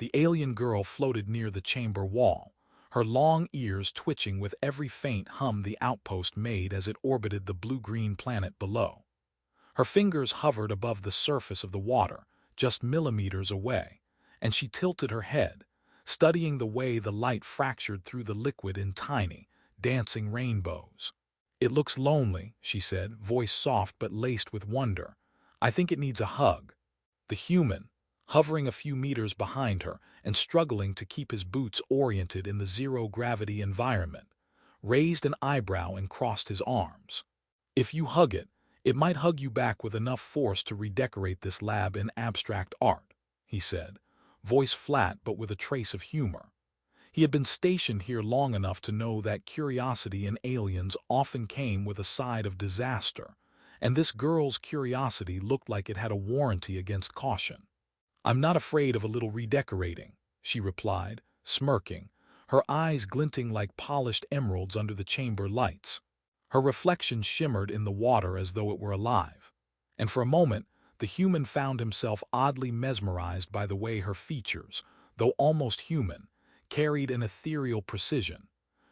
The alien girl floated near the chamber wall, her long ears twitching with every faint hum the outpost made as it orbited the blue-green planet below. Her fingers hovered above the surface of the water, just millimeters away, and she tilted her head, studying the way the light fractured through the liquid in tiny, dancing rainbows. "It looks lonely," she said, voice soft but laced with wonder. "I think it needs a hug." The human, hovering a few meters behind her and struggling to keep his boots oriented in the zero-gravity environment, raised an eyebrow and crossed his arms. "If you hug it, it might hug you back with enough force to redecorate this lab in abstract art," he said, voice flat but with a trace of humor. He had been stationed here long enough to know that curiosity in aliens often came with a side of disaster, and this girl's curiosity looked like it had a warranty against caution. "I'm not afraid of a little redecorating," she replied, smirking, her eyes glinting like polished emeralds under the chamber lights. Her reflection shimmered in the water as though it were alive, and for a moment the human found himself oddly mesmerized by the way her features, though almost human, carried an ethereal precision.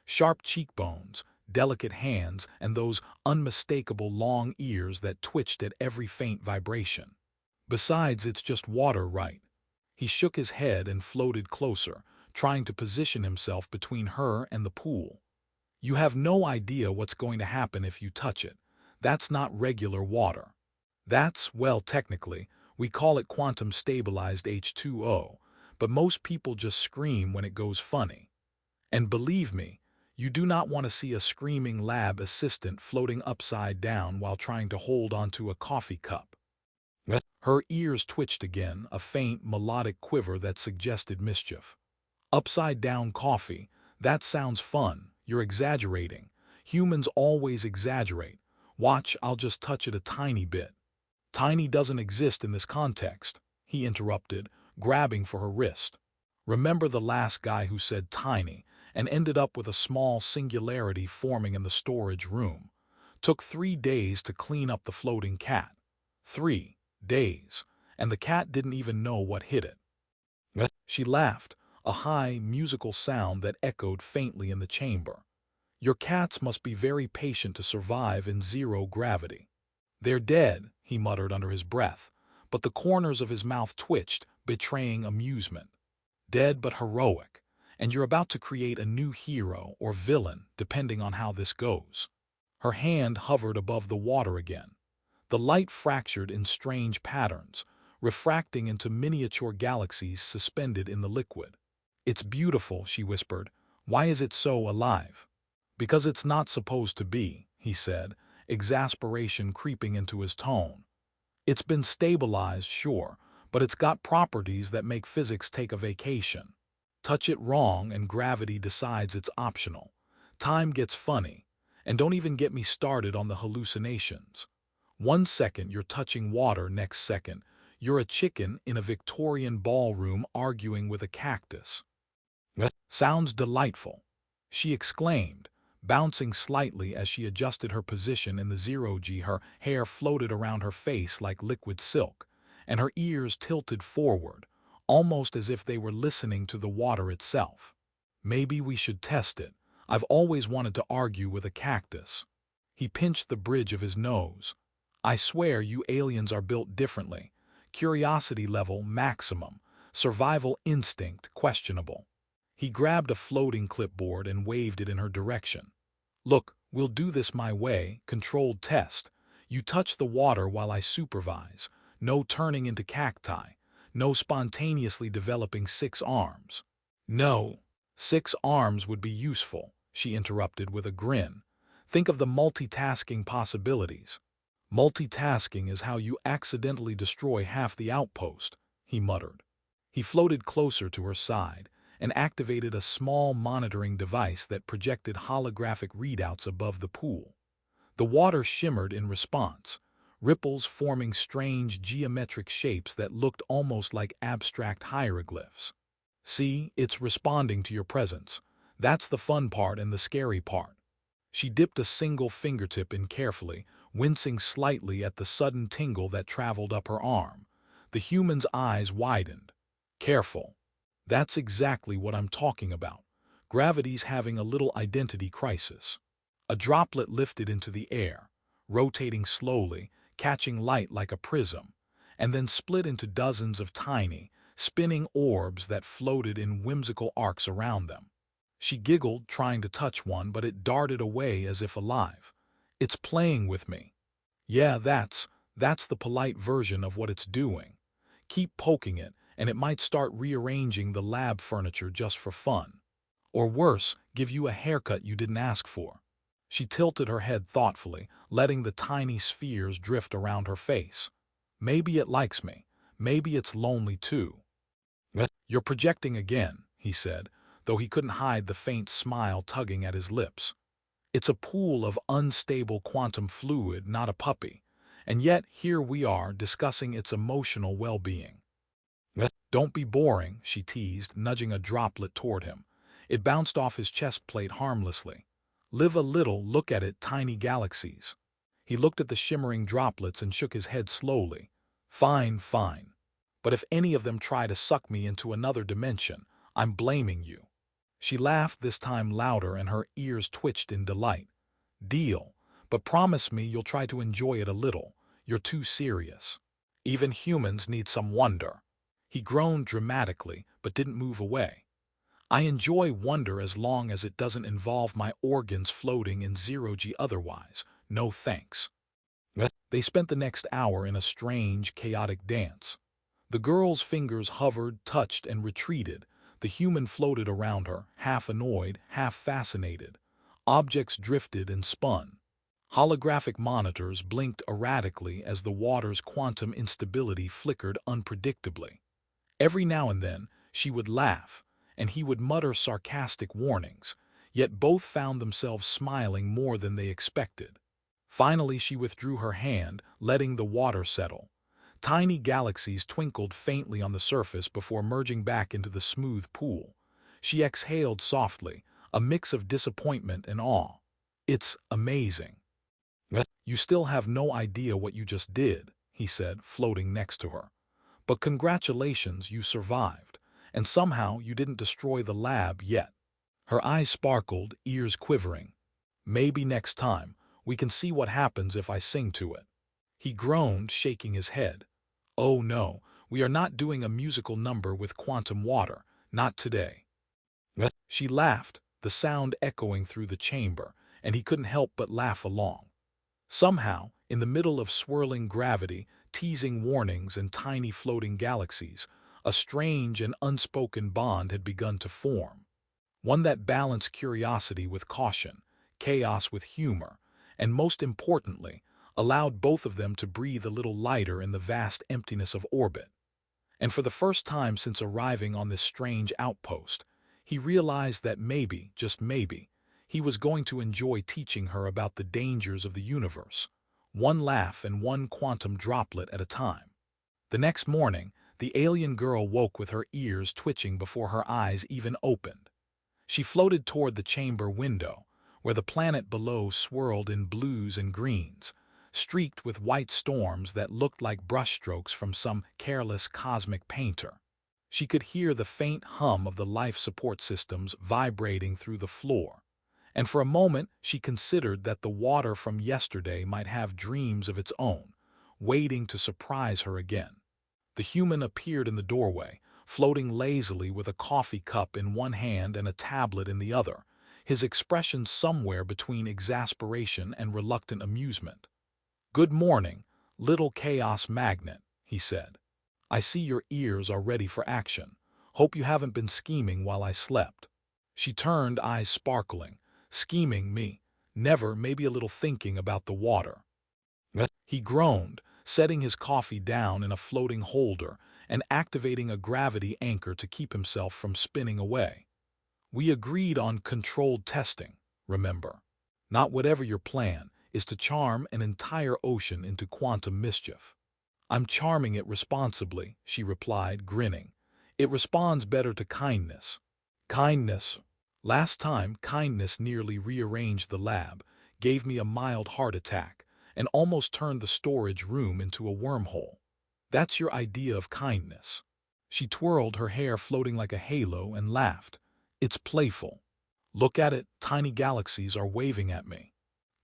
Sharp cheekbones, delicate hands, and those unmistakable long ears that twitched at every faint vibration. "Besides, it's just water, right?" He shook his head and floated closer, trying to position himself between her and the pool. "You have no idea what's going to happen if you touch it. That's not regular water. That's, well, technically, we call it quantum-stabilized H2O, but most people just scream when it goes funny. And believe me, you do not want to see a screaming lab assistant floating upside down while trying to hold onto a coffee cup." Her ears twitched again, a faint, melodic quiver that suggested mischief. "Upside-down coffee, that sounds fun. You're exaggerating. Humans always exaggerate. Watch, I'll just touch it a tiny bit." "Tiny doesn't exist in this context," he interrupted, grabbing for her wrist. "Remember the last guy who said tiny and ended up with a small singularity forming in the storage room? Took 3 days to clean up the floating cat. 3 days, and the cat didn't even know what hit it." She laughed, a high, musical sound that echoed faintly in the chamber. "Your cats must be very patient to survive in zero gravity." "They're dead," he muttered under his breath, but the corners of his mouth twitched, betraying amusement. "Dead but heroic, and you're about to create a new hero or villain, depending on how this goes." Her hand hovered above the water again. The light fractured in strange patterns, refracting into miniature galaxies suspended in the liquid. "It's beautiful," she whispered. "Why is it so alive?" "Because it's not supposed to be," he said, exasperation creeping into his tone. "It's been stabilized, sure, but it's got properties that make physics take a vacation. Touch it wrong and gravity decides it's optional. Time gets funny, and don't even get me started on the hallucinations. 1 second you're touching water, next second you're a chicken in a Victorian ballroom arguing with a cactus." "Sounds delightful," she exclaimed, bouncing slightly as she adjusted her position in the zero-G. Her hair floated around her face like liquid silk, and her ears tilted forward, almost as if they were listening to the water itself. "Maybe we should test it. I've always wanted to argue with a cactus." He pinched the bridge of his nose. "I swear you aliens are built differently. Curiosity level maximum, survival instinct questionable." He grabbed a floating clipboard and waved it in her direction. "Look, we'll do this my way, controlled test. You touch the water while I supervise. No turning into cacti. No spontaneously developing 6 arms." "No, 6 arms would be useful," she interrupted with a grin. "Think of the multitasking possibilities." "Multitasking is how you accidentally destroy half the outpost," he muttered. He floated closer to her side and activated a small monitoring device that projected holographic readouts above the pool. The water shimmered in response, ripples forming strange geometric shapes that looked almost like abstract hieroglyphs. "See, it's responding to your presence. That's the fun part and the scary part." She dipped a single fingertip in carefully, wincing slightly at the sudden tingle that traveled up her arm. The human's eyes widened. "Careful. That's exactly what I'm talking about. Gravity's having a little identity crisis. A droplet lifted into the air, rotating slowly, catching light like a prism, and then split into dozens of tiny, spinning orbs that floated in whimsical arcs around them. She giggled, trying to touch one, but it darted away as if alive. It's playing with me. Yeah, that's the polite version of what it's doing. Keep poking it, and it might start rearranging the lab furniture just for fun. Or worse, give you a haircut you didn't ask for. She tilted her head thoughtfully, letting the tiny spheres drift around her face. Maybe it likes me. Maybe it's lonely too. You're projecting again, he said, though he couldn't hide the faint smile tugging at his lips. It's a pool of unstable quantum fluid, not a puppy. And yet here we are discussing its emotional well-being. Don't be boring, she teased, nudging a droplet toward him. It bounced off his chest plate harmlessly. Live a little, look at it, tiny galaxies. He looked at the shimmering droplets and shook his head slowly. Fine, fine. But if any of them try to suck me into another dimension, I'm blaming you. She laughed, this time louder, and her ears twitched in delight. Deal, but promise me you'll try to enjoy it a little. You're too serious. Even humans need some wonder. He groaned dramatically, but didn't move away. I enjoy wonder as long as it doesn't involve my organs floating in zero-G otherwise. No thanks. They spent the next hour in a strange, chaotic dance. The girl's fingers hovered, touched, and retreated. The human floated around her, half annoyed, half fascinated. Objects drifted and spun. Holographic monitors blinked erratically as the water's quantum instability flickered unpredictably. Every now and then, she would laugh, and he would mutter sarcastic warnings, yet both found themselves smiling more than they expected. Finally, she withdrew her hand, letting the water settle. Tiny galaxies twinkled faintly on the surface before merging back into the smooth pool. She exhaled softly, a mix of disappointment and awe. It's amazing. You still have no idea what you just did, he said, floating next to her. But congratulations, you survived, and somehow you didn't destroy the lab yet. Her eyes sparkled, ears quivering. Maybe next time, we can see what happens if I sing to it. He groaned, shaking his head. Oh no, we are not doing a musical number with quantum water, not today. She laughed, the sound echoing through the chamber, and he couldn't help but laugh along. Somehow, in the middle of swirling gravity, teasing warnings, and tiny floating galaxies, a strange and unspoken bond had begun to form. One that balanced curiosity with caution, chaos with humor, and most importantly, allowed both of them to breathe a little lighter in the vast emptiness of orbit. And for the first time since arriving on this strange outpost, he realized that maybe, just maybe, he was going to enjoy teaching her about the dangers of the universe, one laugh and one quantum droplet at a time. The next morning, the alien girl woke with her ears twitching before her eyes even opened. She floated toward the chamber window, where the planet below swirled in blues and greens, streaked with white storms that looked like brushstrokes from some careless cosmic painter. She could hear the faint hum of the life support systems vibrating through the floor, and for a moment she considered that the water from yesterday might have dreams of its own, waiting to surprise her again. The human appeared in the doorway, floating lazily with a coffee cup in one hand and a tablet in the other, his expression somewhere between exasperation and reluctant amusement. "Good morning, little chaos magnet," he said. "I see your ears are ready for action. Hope you haven't been scheming while I slept." She turned, eyes sparkling. "Scheming me? Never, maybe a little thinking about the water." He groaned, setting his coffee down in a floating holder and activating a gravity anchor to keep himself from spinning away. "We agreed on controlled testing, remember? Not whatever your plan is to charm an entire ocean into quantum mischief." "I'm charming it responsibly," she replied, grinning. "It responds better to kindness." "Kindness? Last time, kindness nearly rearranged the lab, gave me a mild heart attack, and almost turned the storage room into a wormhole. That's your idea of kindness." She twirled her hair floating like a halo and laughed. It's playful. Look at it, tiny galaxies are waving at me.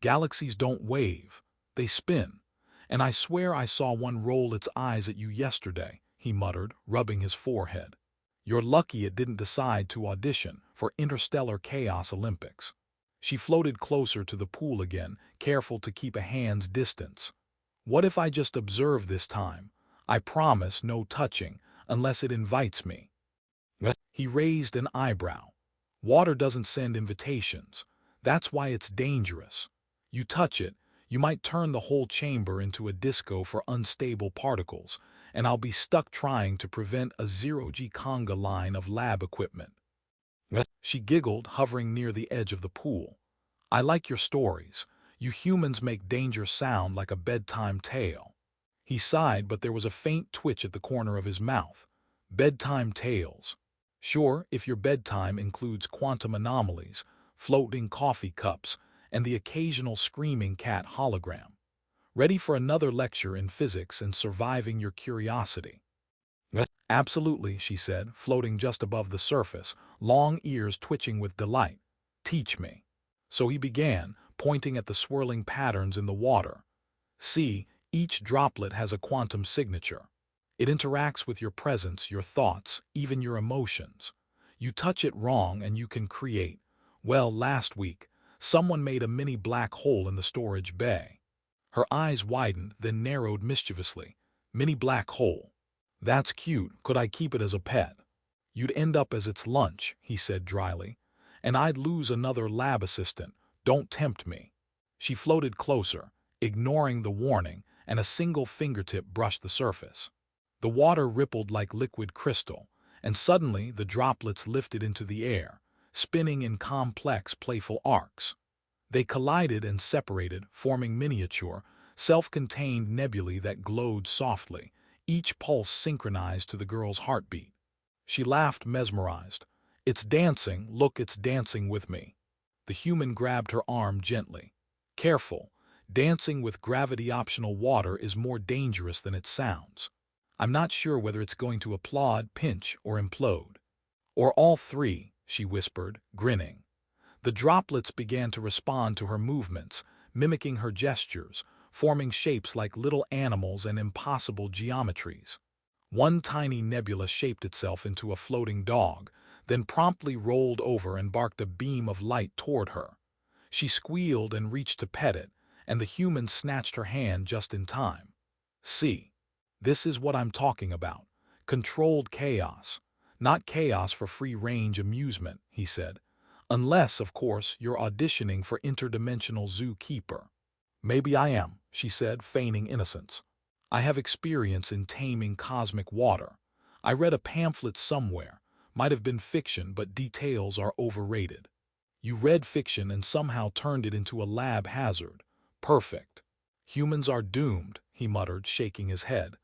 Galaxies don't wave, they spin. And I swear I saw one roll its eyes at you yesterday, he muttered, rubbing his forehead. You're lucky it didn't decide to audition for Interstellar Chaos Olympics. She floated closer to the pool again, careful to keep a hand's distance. What if I just observe this time? I promise no touching, unless it invites me. He raised an eyebrow. Water doesn't send invitations. That's why it's dangerous. You touch it, you might turn the whole chamber into a disco for unstable particles, and I'll be stuck trying to prevent a zero-G conga line of lab equipment. She giggled, hovering near the edge of the pool. I like your stories. You humans make danger sound like a bedtime tale. He sighed, but there was a faint twitch at the corner of his mouth. Bedtime tales. Sure, if your bedtime includes quantum anomalies, floating coffee cups, and the occasional screaming cat hologram. Ready for another lecture in physics and surviving your curiosity? Absolutely, she said, floating just above the surface, long ears twitching with delight. Teach me. So he began, pointing at the swirling patterns in the water. See, each droplet has a quantum signature. It interacts with your presence, your thoughts, even your emotions. You touch it wrong and you can create. Well, last week, someone made a mini black hole in the storage bay. Her eyes widened, then narrowed mischievously. Mini black hole. That's cute. Could I keep it as a pet? You'd end up as its lunch, he said dryly. And I'd lose another lab assistant. Don't tempt me. She floated closer, ignoring the warning, and a single fingertip brushed the surface. The water rippled like liquid crystal, and suddenly the droplets lifted into the air, spinning in complex, playful arcs. They collided and separated, forming miniature, self-contained nebulae that glowed softly, each pulse synchronized to the girl's heartbeat. She laughed, mesmerized. It's dancing, look, it's dancing with me. The human grabbed her arm gently. Careful, dancing with gravity-optional water is more dangerous than it sounds. I'm not sure whether it's going to applaud, pinch, or implode. Or all three, she whispered, grinning. The droplets began to respond to her movements, mimicking her gestures, forming shapes like little animals and impossible geometries. One tiny nebula shaped itself into a floating dog, then promptly rolled over and barked a beam of light toward her. She squealed and reached to pet it, and the human snatched her hand just in time. See, this is what I'm talking about. Controlled chaos. Not chaos for free-range amusement, he said. Unless, of course, you're auditioning for interdimensional zookeeper. Maybe I am, she said, feigning innocence. I have experience in taming cosmic water. I read a pamphlet somewhere. Might have been fiction, but details are overrated. You read fiction and somehow turned it into a lab hazard. Perfect. Humans are doomed, he muttered, shaking his head.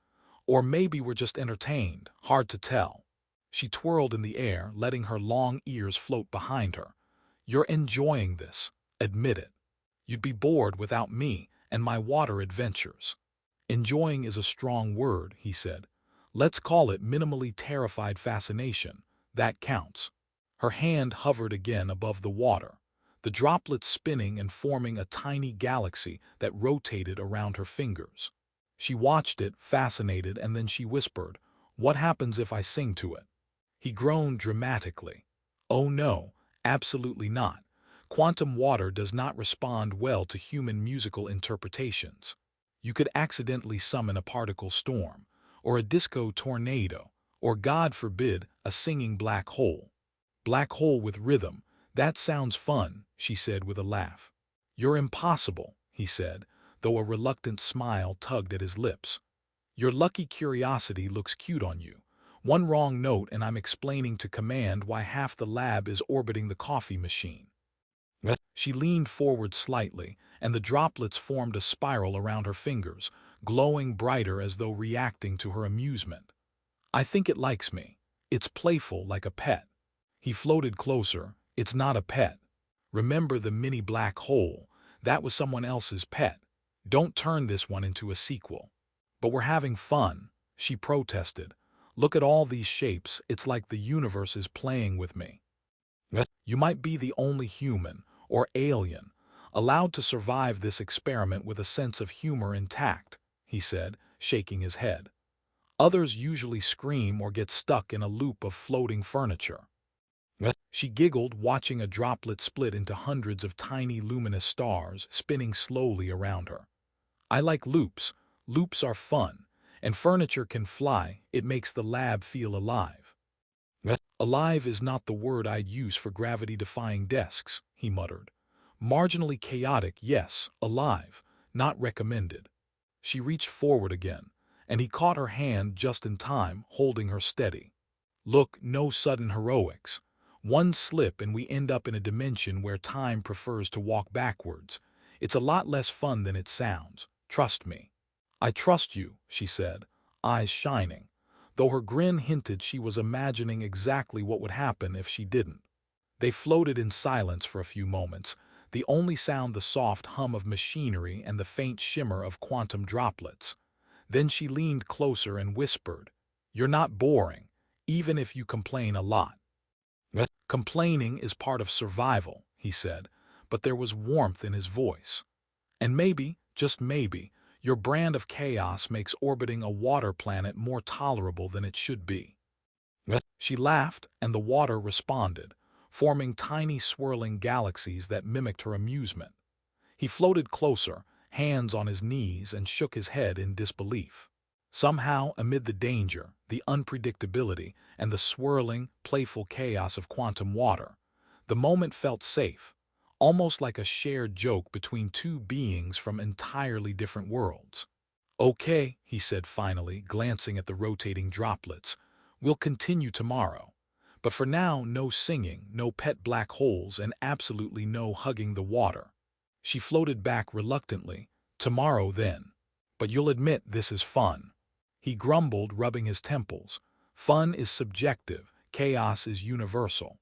Or maybe we're just entertained, hard to tell. She twirled in the air, letting her long ears float behind her. You're enjoying this. Admit it. You'd be bored without me and my water adventures. Enjoying is a strong word, he said. Let's call it minimally terrified fascination. That counts. Her hand hovered again above the water, the droplets spinning and forming a tiny galaxy that rotated around her fingers. She watched it, fascinated, and then she whispered, "What happens if I sing to it?" He groaned dramatically. "Oh no, absolutely not. Quantum water does not respond well to human musical interpretations. You could accidentally summon a particle storm, or a disco tornado, or, God forbid, a singing black hole. Black hole with rhythm, that sounds fun," she said with a laugh. "You're impossible," he said, though a reluctant smile tugged at his lips. "Your lucky curiosity looks cute on you. One wrong note and I'm explaining to command why half the lab is orbiting the coffee machine." She leaned forward slightly, and the droplets formed a spiral around her fingers, glowing brighter as though reacting to her amusement. "I think it likes me. It's playful like a pet." He floated closer. "It's not a pet. Remember the mini black hole? That was someone else's pet. Don't turn this one into a sequel." "But we're having fun," she protested. Look at all these shapes, it's like the universe is playing with me. You might be the only human, or alien, allowed to survive this experiment with a sense of humor intact, he said, shaking his head. Others usually scream or get stuck in a loop of floating furniture. She giggled, watching a droplet split into hundreds of tiny luminous stars spinning slowly around her. I like loops. Loops are fun, and furniture can fly. It makes the lab feel alive. Alive is not the word I'd use for gravity-defying desks, he muttered. Marginally chaotic, yes, alive, not recommended. She reached forward again, and he caught her hand just in time, holding her steady. Look, no sudden heroics. One slip and we end up in a dimension where time prefers to walk backwards. It's a lot less fun than it sounds. Trust me. I trust you, she said, eyes shining, though her grin hinted she was imagining exactly what would happen if she didn't. They floated in silence for a few moments, the only sound the soft hum of machinery and the faint shimmer of quantum droplets. Then she leaned closer and whispered, "You're not boring, even if you complain a lot." Complaining is part of survival, he said, but there was warmth in his voice. And maybe, just maybe, your brand of chaos makes orbiting a water planet more tolerable than it should be. She laughed, and the water responded, forming tiny swirling galaxies that mimicked her amusement. He floated closer, hands on his knees, and shook his head in disbelief. Somehow, amid the danger, the unpredictability, and the swirling, playful chaos of quantum water, the moment felt safe, almost like a shared joke between two beings from entirely different worlds. "Okay," he said finally, glancing at the rotating droplets. "We'll continue tomorrow. But for now, no singing, no pet black holes, and absolutely no hugging the water." She floated back reluctantly. "Tomorrow, then. But you'll admit this is fun." He grumbled, rubbing his temples. Fun is subjective, chaos is universal.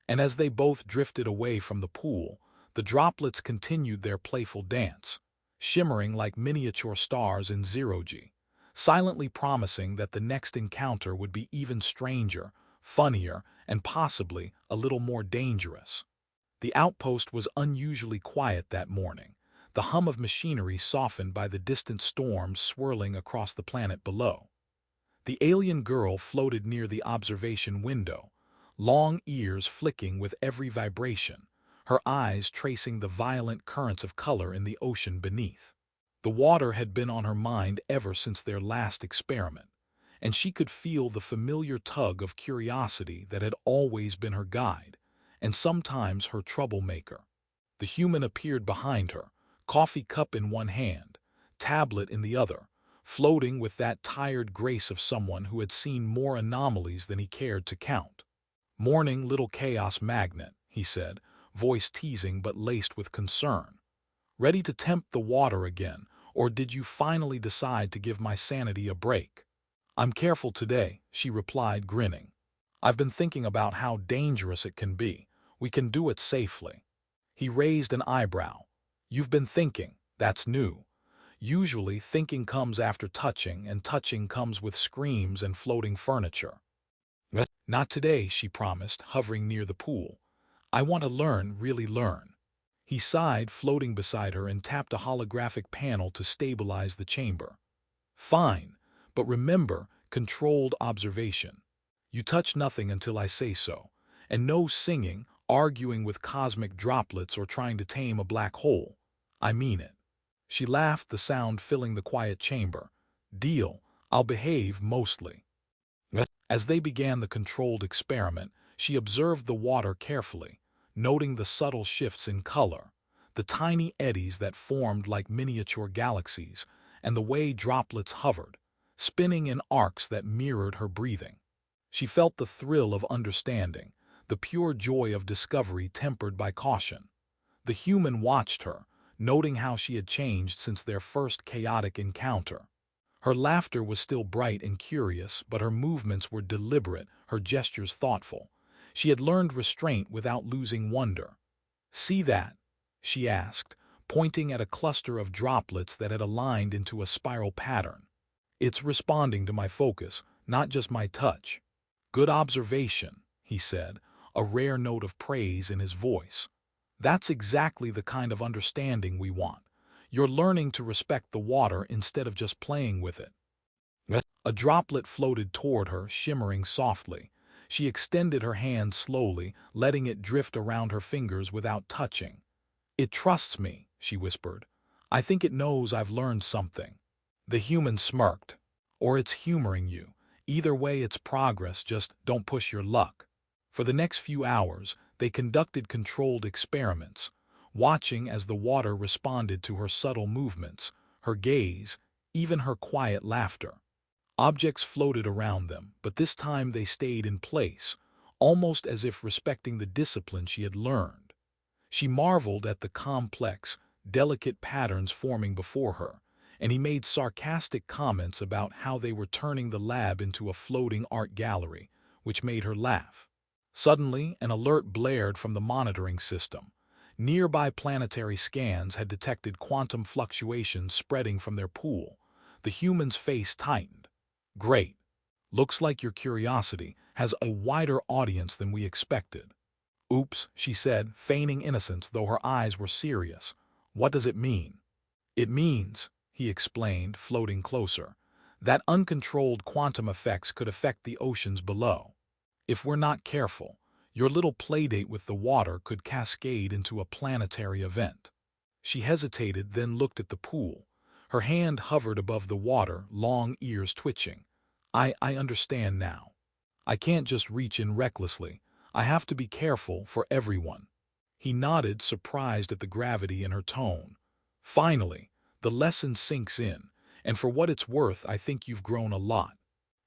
And as they both drifted away from the pool, the droplets continued their playful dance, shimmering like miniature stars in zero-G, silently promising that the next encounter would be even stranger, funnier, and possibly a little more dangerous. The outpost was unusually quiet that morning, the hum of machinery softened by the distant storms swirling across the planet below. The alien girl floated near the observation window, long ears flicking with every vibration, her eyes tracing the violent currents of color in the ocean beneath. The water had been on her mind ever since their last experiment, and she could feel the familiar tug of curiosity that had always been her guide, and sometimes her troublemaker. The human appeared behind her, coffee cup in one hand, tablet in the other, floating with that tired grace of someone who had seen more anomalies than he cared to count. "Morning, little chaos magnet," he said, voice teasing but laced with concern. "Ready to tempt the water again, or did you finally decide to give my sanity a break?" "I'm careful today," she replied, grinning. "I've been thinking about how dangerous it can be. We can do it safely." He raised an eyebrow. "You've been thinking. That's new. Usually thinking comes after touching, and touching comes with screams and floating furniture." "Not today," she promised, hovering near the pool. "I want to learn, really learn." He sighed, floating beside her, and tapped a holographic panel to stabilize the chamber. "Fine, but remember, controlled observation. You touch nothing until I say so, and no singing, arguing with cosmic droplets, or trying to tame a black hole. I mean it." She laughed, the sound filling the quiet chamber. "Deal. I'll behave, mostly." As they began the controlled experiment, she observed the water carefully, noting the subtle shifts in color, the tiny eddies that formed like miniature galaxies, and the way droplets hovered, spinning in arcs that mirrored her breathing. She felt the thrill of understanding, the pure joy of discovery tempered by caution. The human watched her, noting how she had changed since their first chaotic encounter. Her laughter was still bright and curious, but her movements were deliberate, her gestures thoughtful. She had learned restraint without losing wonder. "See that?" she asked, pointing at a cluster of droplets that had aligned into a spiral pattern. "It's responding to my focus, not just my touch. Good observation, he said, a rare note of praise in his voice. That's exactly the kind of understanding we want. You're learning to respect the water instead of just playing with it. A droplet floated toward her, shimmering softly. She extended her hand slowly, letting it drift around her fingers without touching. It trusts me, she whispered. I think it knows I've learned something. The human smirked. Or it's humoring you. Either way, it's progress, just don't push your luck. For the next few hours, they conducted controlled experiments, watching as the water responded to her subtle movements, her gaze, even her quiet laughter. Objects floated around them, but this time they stayed in place, almost as if respecting the discipline she had learned. She marveled at the complex, delicate patterns forming before her, and he made sarcastic comments about how they were turning the lab into a floating art gallery, which made her laugh. Suddenly, an alert blared from the monitoring system. Nearby planetary scans had detected quantum fluctuations spreading from their pool. The human's face tightened. Great. Looks like your curiosity has a wider audience than we expected. Oops, she said, feigning innocence though her eyes were serious. What does it mean? It means, he explained, floating closer, that uncontrolled quantum effects could affect the oceans below. If we're not careful, your little playdate with the water could cascade into a planetary event. She hesitated, then looked at the pool. Her hand hovered above the water, long ears twitching. I understand now. I can't just reach in recklessly. I have to be careful for everyone. He nodded, surprised at the gravity in her tone. Finally, the lesson sinks in, and for what it's worth, I think you've grown a lot.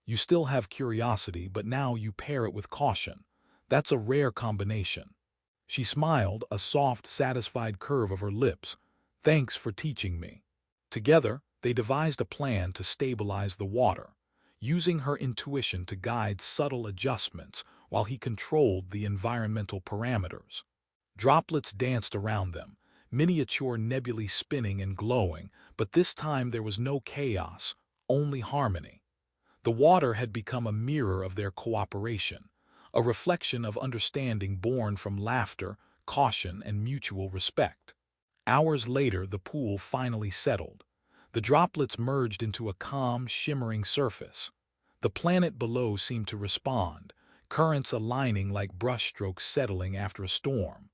You still have curiosity, but now you pair it with caution. That's a rare combination. She smiled, a soft, satisfied curve of her lips. Thanks for teaching me. Together, they devised a plan to stabilize the water, using her intuition to guide subtle adjustments while he controlled the environmental parameters. Droplets danced around them, miniature nebulae spinning and glowing, but this time there was no chaos, only harmony. The water had become a mirror of their cooperation, a reflection of understanding born from laughter, caution, and mutual respect. Hours later, the pool finally settled. The droplets merged into a calm, shimmering surface. The planet below seemed to respond, currents aligning like brushstrokes settling after a storm.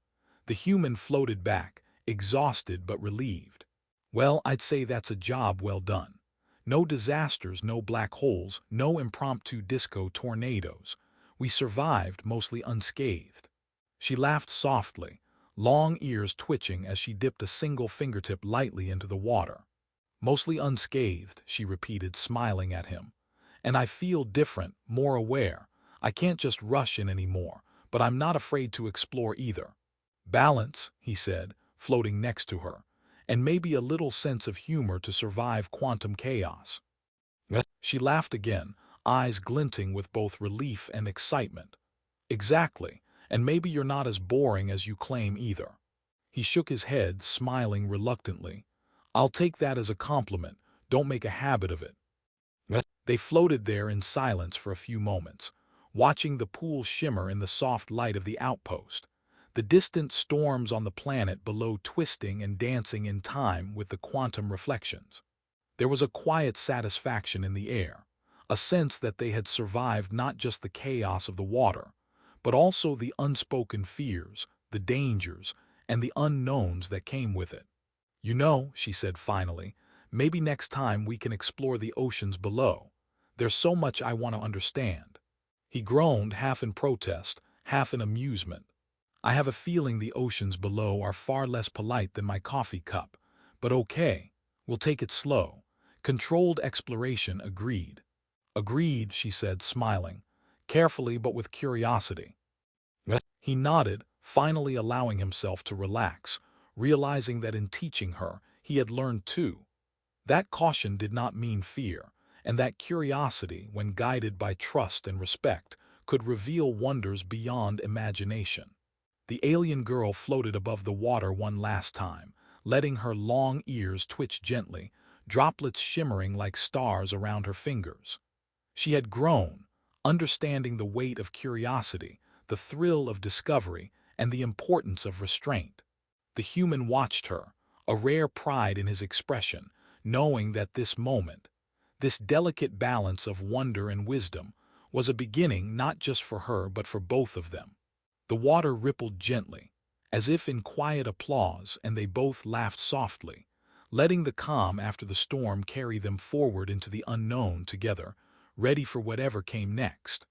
The human floated back, exhausted but relieved. Well, I'd say that's a job well done. No disasters, no black holes, no impromptu disco tornadoes. We survived mostly unscathed. She laughed softly, long ears twitching as she dipped a single fingertip lightly into the water. Mostly unscathed, she repeated, smiling at him. And I feel different, more aware. I can't just rush in anymore, but I'm not afraid to explore either. Balance, he said, floating next to her, and maybe a little sense of humor to survive quantum chaos. She laughed again, eyes glinting with both relief and excitement. Exactly, and maybe you're not as boring as you claim either. He shook his head, smiling reluctantly. I'll take that as a compliment, don't make a habit of it. They floated there in silence for a few moments, watching the pool shimmer in the soft light of the outpost, the distant storms on the planet below twisting and dancing in time with the quantum reflections. There was a quiet satisfaction in the air, a sense that they had survived not just the chaos of the water, but also the unspoken fears, the dangers, and the unknowns that came with it. You know, she said finally, maybe next time we can explore the oceans below. There's so much I want to understand. He groaned, half in protest, half in amusement. I have a feeling the oceans below are far less polite than my coffee cup. But okay, we'll take it slow. Controlled exploration, agreed. Agreed, she said, smiling, carefully but with curiosity. He nodded, finally allowing himself to relax, realizing that in teaching her, he had learned too. That caution did not mean fear, and that curiosity, when guided by trust and respect, could reveal wonders beyond imagination. The alien girl floated above the water one last time, letting her long ears twitch gently, droplets shimmering like stars around her fingers. She had grown, understanding the weight of curiosity, the thrill of discovery, and the importance of restraint. The human watched her, a rare pride in his expression, knowing that this moment, this delicate balance of wonder and wisdom, was a beginning not just for her but for both of them. The water rippled gently, as if in quiet applause, and they both laughed softly, letting the calm after the storm carry them forward into the unknown together, ready for whatever came next.